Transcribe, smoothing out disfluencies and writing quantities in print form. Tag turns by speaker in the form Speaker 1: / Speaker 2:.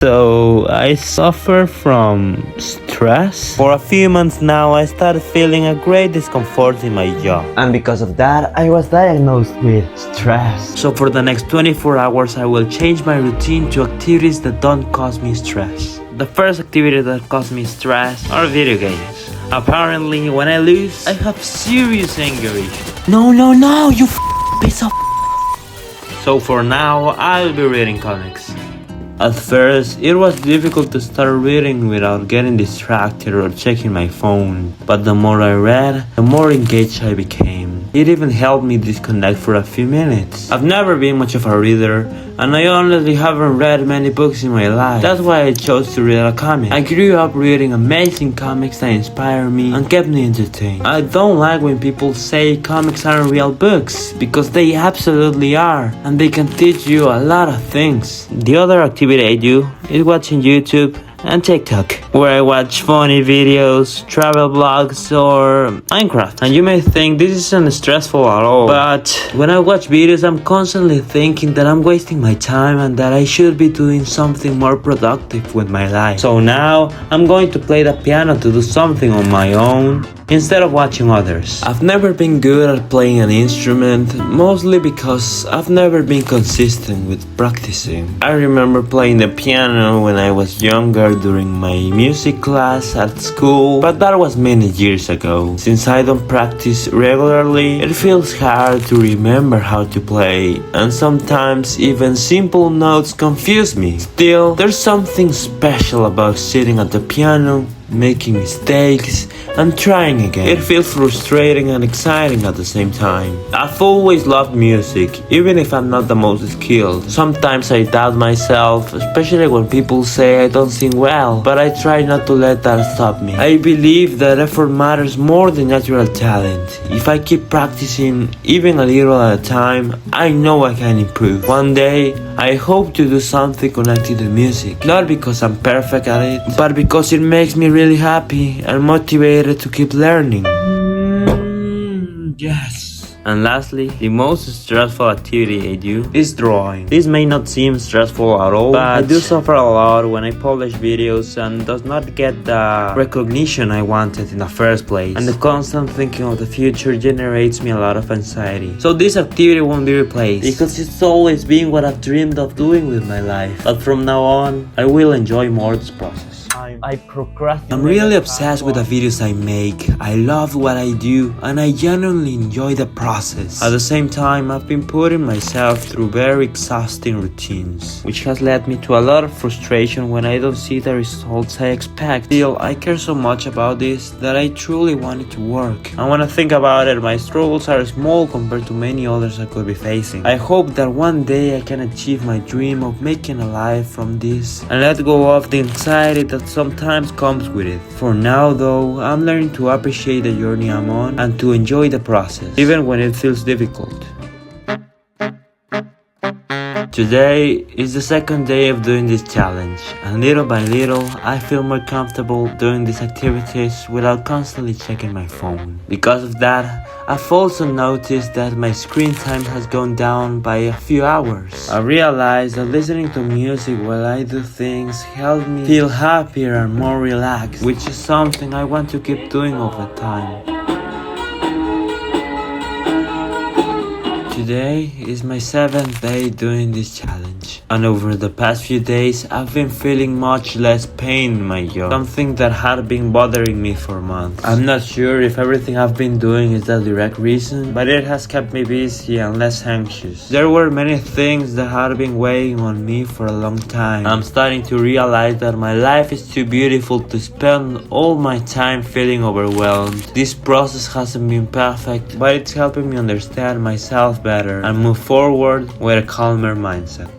Speaker 1: So I suffer from stress. For a few months now, I started feeling a great discomfort in my jaw. And because of that, I was diagnosed with stress. So for the next 24 hours, I will change my routine to activities that don't cause me stress. The first activity that causes me stress are video games. Apparently, when I lose, I have serious anger issues. No, you piece of. So for now, I'll be reading comics. At first, it was difficult to start reading without getting distracted or checking my phone. But the more I read, the more engaged I became. It even helped me disconnect for a few minutes. I've never been much of a reader, and I honestly haven't read many books in my life. That's why I chose to read a comic. I grew up reading amazing comics that inspired me and kept me entertained. I don't like when people say comics aren't real books, because they absolutely are, and they can teach you a lot of things. The other activity I do is watching YouTube and TikTok, where I watch funny videos, travel vlogs, or Minecraft. And you may think this isn't stressful at all, but when I watch videos, I'm constantly thinking that I'm wasting my time and that I should be doing something more productive with my life. So now, I'm going to play the piano to do something on my own, instead of watching others. I've never been good at playing an instrument, mostly because I've never been consistent with practicing. I remember playing the piano when I was younger during my music class at school, but that was many years ago. Since I don't practice regularly, it feels hard to remember how to play, and sometimes even simple notes confuse me. Still, there's something special about sitting at the piano, making mistakes, and trying again. It feels frustrating and exciting at the same time. I've always loved music, even if I'm not the most skilled. Sometimes I doubt myself, especially when people say I don't sing well, but I try not to let that stop me. I believe that effort matters more than natural talent. If I keep practicing, even a little at a time, I know I can improve. One day, I hope to do something connected to music, not because I'm perfect at it, but because it makes me really happy and motivated to keep learning. Yes. And lastly, the most stressful activity I do is drawing. This may not seem stressful at all, but I do suffer a lot when I publish videos and does not get the recognition I wanted in the first place. And the constant thinking of the future generates me a lot of anxiety. So this activity won't be replaced, because it's always been what I've dreamed of doing with my life. But from now on, I will enjoy more this process. I procrastinate. I'm really obsessed with the videos I make. I love what I do, and I genuinely enjoy the process. At the same time, I've been putting myself through very exhausting routines, which has led me to a lot of frustration when I don't see the results I expect. Still, I care so much about this that I truly want it to work. And when I think about it, my struggles are small compared to many others I could be facing. I hope that one day I can achieve my dream of making a life from this and let go of the anxiety that sometimes comes with it. For now though, I'm learning to appreciate the journey I'm on and to enjoy the process, even when it feels difficult. Today is the second day of doing this challenge, and little by little, I feel more comfortable doing these activities without constantly checking my phone. Because of that, I've also noticed that my screen time has gone down by a few hours. I realized that listening to music while I do things helps me feel happier and more relaxed, which is something I want to keep doing over time. Today is my 7th day doing this challenge, and over the past few days I've been feeling much less pain in my jaw, something that had been bothering me for months. I'm not sure if everything I've been doing is the direct reason, but it has kept me busy and less anxious. There were many things that had been weighing on me for a long time. I'm starting to realize that my life is too beautiful to spend all my time feeling overwhelmed. This process hasn't been perfect, but it's helping me understand myself better and move forward with a calmer mindset.